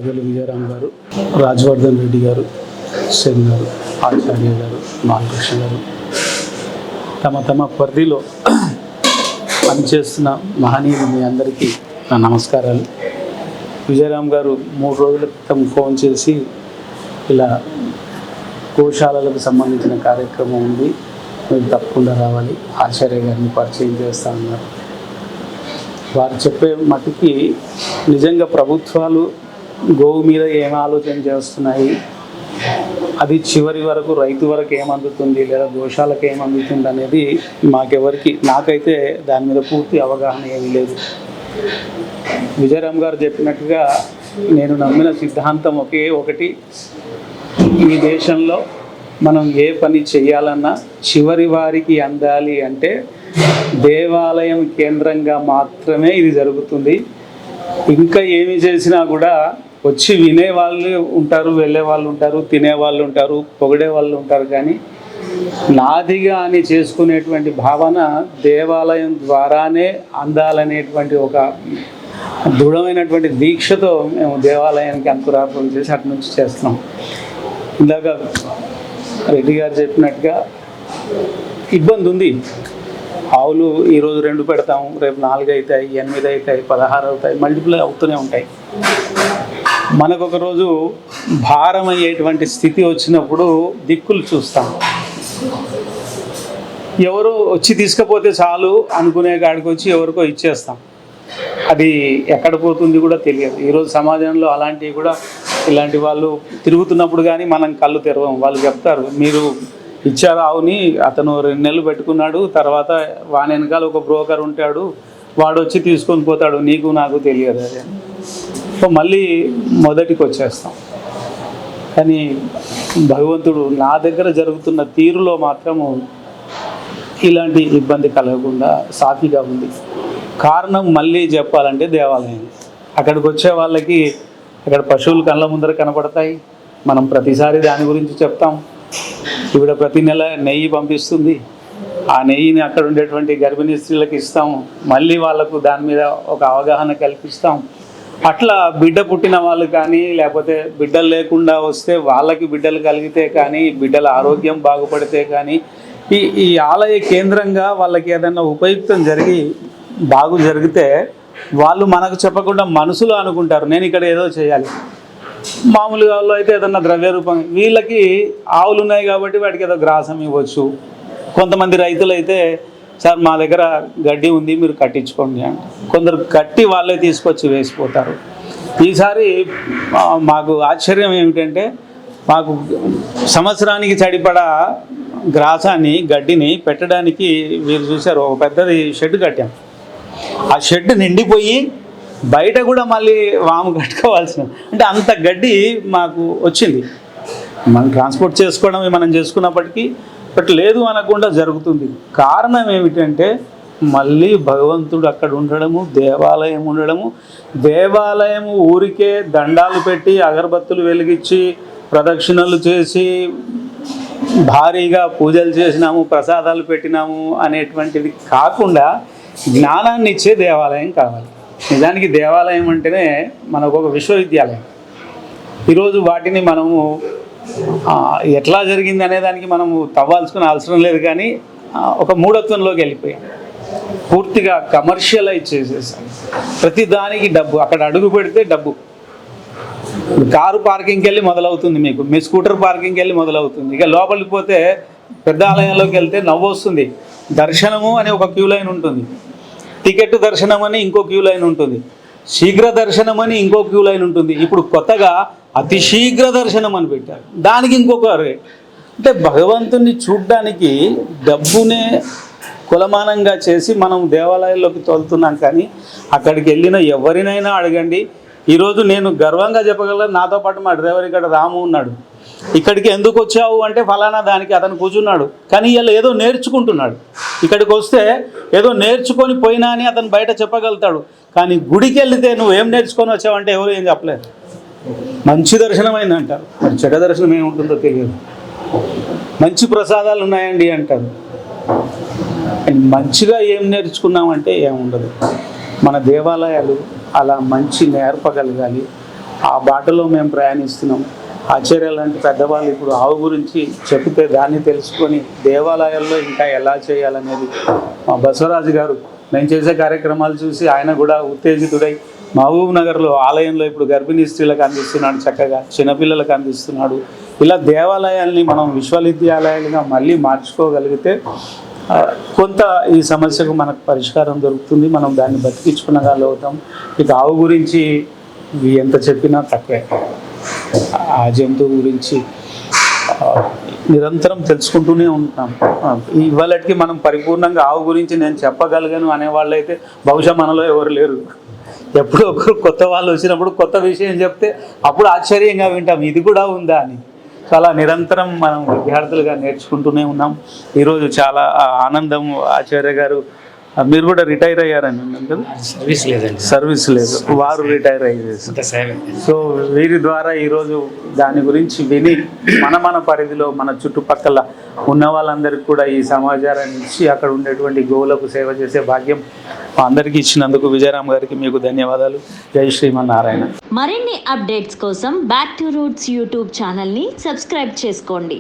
సభ్యులు విజయరామ్ గారు, రాజవర్ధన్ రెడ్డి గారు, సేన్ గారు, ఆచార్య గారు, బాలకృష్ణ గారు, తమ తమ పరిధిలో పనిచేస్తున్న మహనీయులు మీ అందరికీ నా నమస్కారాలు. విజయరామ్ గారు 3 రోజుల క్రితం ఫోన్ చేసి ఇలా గోశాలలకు సంబంధించిన కార్యక్రమం ఉంది, మీరు తప్పకుండా రావాలి, ఆచార్య గారిని పరిచయం చేస్తా ఉన్నారు. వారు చెప్పే మటుకి నిజంగా ప్రభుత్వాలు గోవు మీద ఏం ఆలోచన చేస్తున్నాయి, అది చివరి వరకు రైతు వరకు ఏమందుతుంది లేదా గోశాలకు ఏమందుతుంది అనేది నాకైతే దాని మీద పూర్తి అవగాహన ఏమీ లేదు. విజయరామ్ గారు చెప్పినట్టుగా నేను నమ్మిన సిద్ధాంతం ఒకే ఒకటి, ఈ దేశంలో మనం ఏ పని చేయాలన్నా చివరి వారికి అందాలి అంటే దేవాలయం కేంద్రంగా మాత్రమే ఇది జరుగుతుంది. ఇంకా ఏమి చేసినా కూడా వచ్చి వినే వాళ్ళు ఉంటారు, వెళ్ళే వాళ్ళు ఉంటారు, తినే వాళ్ళు ఉంటారు, పొగిడే వాళ్ళు ఉంటారు, కానీ నాదిగా అని చేసుకునేటువంటి భావన దేవాలయం ద్వారానే అందాలనేటువంటి ఒక దృఢమైనటువంటి దీక్షతో మేము దేవాలయానికి అంకురార్పణ చేసి అటు నుంచి చేస్తున్నాం. ఇందాక రెడ్డి గారు చెప్పినట్టుగా ఇబ్బంది ఉంది. ఆవులు ఈరోజు 2 పెడతాము, రేపు 4 అవుతాయి, 8 అవుతాయి, 16 అవుతాయి, మల్టిప్లై అవుతూనే ఉంటాయి. మనకొక రోజు భారం అయ్యేటువంటి స్థితి వచ్చినప్పుడు దిక్కులు చూస్తాం. ఎవరో వచ్చి తీసుకపోతే చాలు అనుకునే కాడికి వచ్చి ఎవరికో ఇచ్చేస్తాం. అది ఎక్కడ పోతుంది కూడా తెలియదు. ఈరోజు సమాజంలో అలాంటివి కూడా ఇలాంటి వాళ్ళు తిరుగుతున్నప్పుడు కానీ మనం కళ్ళు తెరవం. వాళ్ళు చెప్తారు, మీరు ఇచ్చారు ఆవుని, అతను 2 నెలలు పెట్టుకున్నాడు, తర్వాత వాని వెనకాల ఒక బ్రోకర్ ఉంటాడు, వాడు వచ్చి తీసుకొని పోతాడు, నీకు నాకు తెలియదు అది. సో మళ్ళీ మొదటికి వచ్చేస్తాం. కానీ భగవంతుడు నా దగ్గర జరుగుతున్న తీరులో మాత్రము ఇలాంటి ఇబ్బంది కలగకుండా సాఫీగా ఉంది. కారణం మళ్ళీ చెప్పాలంటే దేవాలయం. అక్కడికి వచ్చే వాళ్ళకి అక్కడ పశువులు కళ్ళ ముందర కనపడతాయి, మనం ప్రతిసారి దాని గురించి చెప్తాం. ఈవిడ ప్రతి నెల నెయ్యి పంపిస్తుంది, ఆ నెయ్యిని అక్కడ ఉండేటువంటి గర్భిణీ స్త్రీలకు ఇస్తాము, మళ్ళీ వాళ్ళకు దాని మీద ఒక అవగాహన కల్పిస్తాం. అట్లా బిడ్డ పుట్టిన వాళ్ళు కానీ లేకపోతే బిడ్డలు లేకుండా వస్తే వాళ్ళకి బిడ్డలు కలిగితే కానీ బిడ్డల ఆరోగ్యం బాగుపడితే కానీ ఈ ఆలయ కేంద్రంగా వాళ్ళకి ఏదైనా ఉపయుక్తం జరిగితే వాళ్ళు మనకు చెప్పకుండా మనసులో అనుకుంటారు, నేను ఇక్కడ ఏదో చేయాలి. మామూలుగా వాళ్ళు అయితే ఏదన్నా ద్రవ్య రూపం, వీళ్ళకి ఆవులు ఉన్నాయి కాబట్టి వాటికి ఏదో గ్రాసం ఇవ్వచ్చు. కొంతమంది రైతులు అయితే సార్ మా దగ్గర గడ్డి ఉంది, మీరు కట్టించుకోండి అంటే కొందరు కట్టి వాళ్ళే తీసుకొచ్చి వేసిపోతారు. ఈసారి మాకు ఆశ్చర్యం ఏమిటంటే, మాకు సంవత్సరానికి సరిపడా గ్రాసాన్ని గడ్డిని పెట్టడానికి మీరు చూశారు, ఒక పెద్దది షెడ్ కట్టాం. ఆ షెడ్ నిండిపోయి బయట కూడా మళ్ళీ వాము కట్టుకోవాల్సిన, అంటే అంత గడ్డి మాకు వచ్చింది. మనం ట్రాన్స్పోర్ట్ చేసుకోవడం మనం చేసుకున్నప్పటికీ బట్ లేదు అనకుండా జరుగుతుంది. కారణం ఏమిటంటే మళ్ళీ భగవంతుడు అక్కడ ఉండడము, దేవాలయం ఉండడము. దేవాలయం ఊరికే దండాలు పెట్టి అగరబత్తులు వెలిగించి ప్రదక్షిణలు చేసి భారీగా పూజలు చేసినాము, ప్రసాదాలు పెట్టినాము అనేటువంటిది కాకుండా జ్ఞానాన్ని ఇచ్చే దేవాలయం కావాలి. నిజానికి దేవాలయం అంటేనే మనకు ఒక విశ్వవిద్యాలయం. ఈరోజు వాటిని మనము ఎట్లా జరిగింది అనేదానికి మనము తవ్వాల్సుకునే అవసరం లేదు, కానీ ఒక మూఢత్వంలోకి వెళ్ళిపోయాం. పూర్తిగా కమర్షియలైజ్ చేసేసాం. ప్రతి దానికి డబ్బు, అక్కడ అడుగు పెడితే డబ్బు. కారు పార్కింగ్కి వెళ్ళి మొదలవుతుంది, మీ స్కూటర్ పార్కింగ్కి వెళ్ళి మొదలవుతుంది. ఇక లోపలికి పోతే పెద్ద ఆలయంలోకి వెళ్తే నవ్వు వస్తుంది. దర్శనము అని ఒక క్యూ లైన్ ఉంటుంది, టికెట్ దర్శనం అని ఇంకో క్యూ లైన్ ఉంటుంది, శీఘ్ర దర్శనం అని ఇంకో క్యూ లైన్ ఉంటుంది. ఇప్పుడు కొత్తగా అతి శీఘ్ర దర్శనం అని పెట్టారు, దానికి ఇంకొక రేట్. అంటే భగవంతుని చూడ్డానికి డబ్బునే కులమానంగా చేసి మనం దేవాలయాల్లోకి తోలుతున్నాం. కానీ అక్కడికి వెళ్ళిన ఎవరినైనా అడగండి. ఈరోజు నేను గర్వంగా చెప్పగలను, నాతో పాటు మా డ్రైవర్ ఇక్కడ రాము ఉన్నాడు. ఇక్కడికి ఎందుకు వచ్చావు అంటే ఫలానా దానికి అతను కూర్చున్నాడు, కానీ ఇలా ఏదో నేర్చుకుంటున్నాడు. ఇక్కడికి వస్తే ఏదో నేర్చుకొని పోయినా అని అతను బయట చెప్పగలుగుతాడు. కానీ గుడికి వెళితే నువ్వేం నేర్చుకొని వచ్చావంటే ఎవరు ఏం చెప్పలేరు. మంచి దర్శనం అయింది అంటారు, మరి చెడ్డ దర్శనం ఏముంటుందో తెలియదు. మంచి ప్రసాదాలు ఉన్నాయండి అంటారు, మంచిగా ఏం నేర్చుకున్నామంటే ఏముండదు. మన దేవాలయాలు అలా మంచి నేర్పగలగాలి. ఆ బాటలో మేము ప్రయాణిస్తున్నాం. ఆచార్య లాంటి పెద్దవాళ్ళు ఇప్పుడు ఆవు గురించి చెబితే దాన్ని తెలుసుకొని దేవాలయాల్లో ఇంకా ఎలా చేయాలనేది మా బసవరాజు గారు మేము చేసే కార్యక్రమాలు చూసి ఆయన కూడా ఉత్తేజితుడై మహబూబ్ నగర్లో ఆలయంలో ఇప్పుడు గర్భిణీ స్త్రీలకు అందిస్తున్నాడు, చక్కగా చిన్నపిల్లలకు అందిస్తున్నాడు. ఇలా దేవాలయాల్ని మనం విశ్వవిద్యాలయాలుగా మళ్ళీ మార్చుకోగలిగితే కొంత ఈ సమస్యకు మనకు పరిష్కారం దొరుకుతుంది. మనం దాన్ని బతికించుకునగలుగుతాం. ఇక ఆవు గురించి ఎంత చెప్పినా తక్కువే. ఆ జంతువు గురించి నిరంతరం తెలుసుకుంటూనే ఉంటాం. ఇవాళకి మనం పరిపూర్ణంగా ఆవు గురించి నేను చెప్పగలిగాను అనేవాళ్ళు అయితే బహుశా మనలో ఎవరు లేరు. ఎప్పుడో ఒకరు కొత్త వాళ్ళు వచ్చినప్పుడు కొత్త విషయం చెప్తే అప్పుడు ఆశ్చర్యంగా వింటాం, ఇది కూడా ఉందా అని. చాలా నిరంతరం మనం విద్యార్థులుగా నేర్చుకుంటూనే ఉన్నాం. ఈరోజు చాలా ఆనందం. ఆచార్య గారు మీరు కూడా రిటైర్ అయ్యారని కదా? సర్వీస్ లేదండి, సర్వీస్ లేదు, వారు రిటైర్ అయ్యేది. సో వీరి ద్వారా ఈరోజు దాని గురించి విని మన పరిధిలో మన చుట్టుపక్కల ఉన్న వాళ్ళందరికీ కూడా ఈ సమాచారాన్ని ఇచ్చి అక్కడ ఉండేటువంటి గోవులకు సేవ చేసే భాగ్యం అందరికీ ఇచ్చినందుకు విజయరామ్ గారికి మీకు ధన్యవాదాలు. జై శ్రీమన్నారాయణ. మరిన్ని అప్డేట్స్ కోసం బ్యాక్ టు రూట్స్ యూట్యూబ్ ఛానల్ని సబ్స్క్రైబ్ చేసుకోండి.